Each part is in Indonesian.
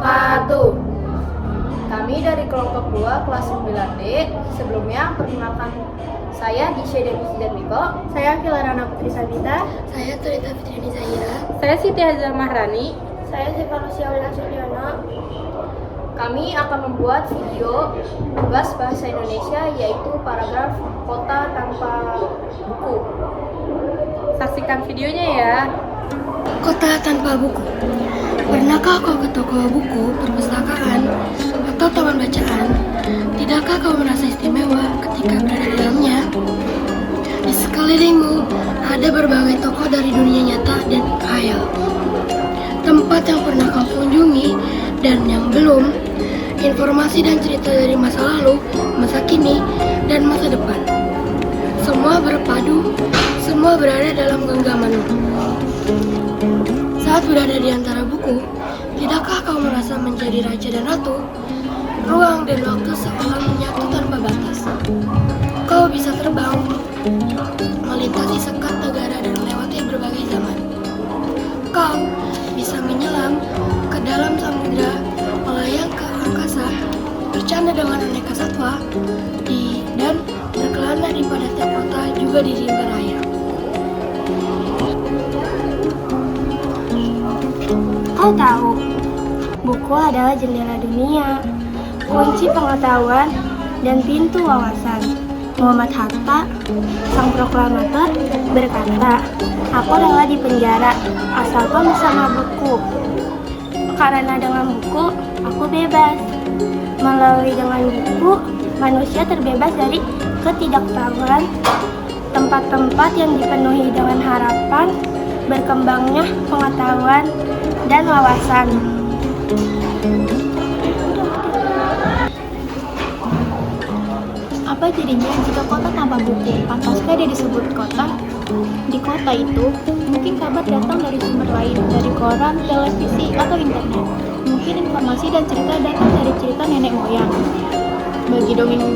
wabarakatuh. Kami dari kelompok 2 kelas 9D. Sebelumnya perkenalkan, saya Disha Dewi Miko. Saya Kilarana Putri Sabita. Saya Turita Fitriani Zahira. Saya Siti Hazal Mahrani. Saya Sivanusia Wina Suryono. Kami akan membuat video tugas bahasa Indonesia, yaitu paragraf kota tanpa buku. Saksikan videonya ya. Kota tanpa buku. Pernahkah kau ke toko buku, perpustakaan, atau taman bacaan? Tidakkah kau merasa istimewa ketika berada di dalamnya? Di sekelilingmu ada berbagai tokoh dari dunia nyata dan khayal. Tempat yang pernah kau kunjungi dan yang belum. Informasi dan cerita dari masa lalu, masa kini, dan masa depan. Semua berpadu, semua berada dalam genggamanmu. Saat berada di antara buku, tidakkah kau merasa menjadi raja dan ratu? Ruang dan waktu seolah menyatu tanpa batas. Kau bisa terbang, melintasi sekat negara dan melewati berbagai zaman. Kau bisa menyelam ke dalam samudera, melayang ke angkasa, bercanda dengan aneka satwa, dan berkelana di padatnya kota juga di rimba raya. Kau tahu, buku adalah jendela dunia, kunci pengetahuan, dan pintu wawasan. Muhammad Hatta, sang proklamator, berkata, "Aku rela di penjara asalkan bersama buku. Karena dengan buku, aku bebas. Melalui dengan buku, manusia terbebas dari ketidaktahuan, tempat-tempat yang dipenuhi dengan harapan, berkembangnya pengetahuan dan wawasan." Apa jadinya jika kota tanpa buku? Pantaskah dia disebut kota? Di kota itu, mungkin kabar datang dari sumber lain, dari koran, televisi, atau internet. Mungkin informasi dan cerita datang dari cerita nenek moyang.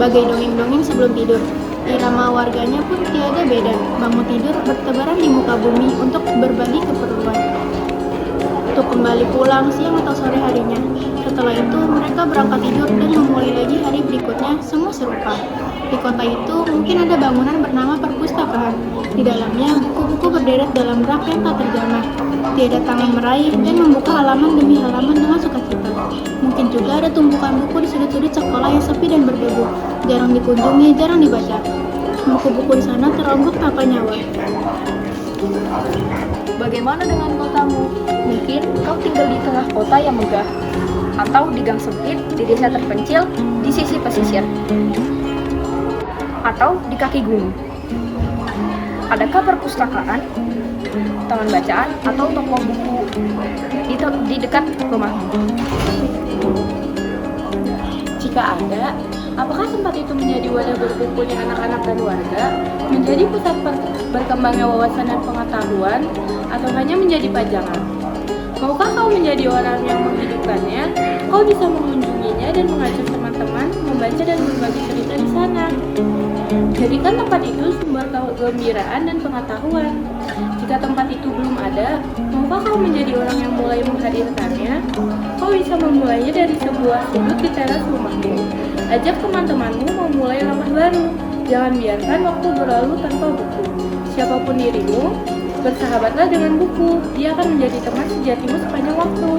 Bagai dongeng-dongeng sebelum tidur. Irama warganya pun tiada beda. Bangun tidur bertebaran di muka bumi untuk berbagi keperluan. Untuk kembali pulang siang atau sore harinya. Setelah itu mereka berangkat tidur dan memulai lagi hari berikutnya, semua serupa. Di kota itu mungkin ada bangunan bernama perpustakaan. Di dalamnya buku-buku berderet dalam rak yang tak terjamah. Tiada tangan meraih dan membuka halaman demi halaman dengan sukacita. Mungkin juga ada tumpukan buku di sudut-sudut sekolah yang sepi dan berdebu. Jarang dikunjungi, jarang dibaca. Buku-buku di sana teronggok tanpa nyawa. Bagaimana dengan kotamu? Mungkin kau tinggal di tengah kota yang megah, atau di gang sempit di desa terpencil di sisi pesisir, atau di kaki gunung. Adakah perpustakaan, taman bacaan, atau toko buku di dekat rumahmu? Jika ada, apakah tempat itu menjadi wadah berkumpulnya anak-anak dan warga, menjadi pusat berkembangnya wawasan dan pengetahuan, atau hanya menjadi pajangan? Maukah kau menjadi orang yang menghidupkannya? Kau bisa mengunjunginya dan mengajak teman-teman membaca dan berbagi cerita di sana. Jadikan tempat itu sumber kegembiraan dan pengetahuan. Jika tempat itu belum ada, maukah kau menjadi orang yang mulai menghadirkannya? Kau bisa memulainya dari sebuah sudut di teras rumahmu. Ajak teman-temanmu memulai langkah baru. Jangan biarkan waktu berlalu tanpa buku. Siapapun dirimu, bersahabatlah dengan buku. Dia akan menjadi teman sejatimu sepanjang waktu.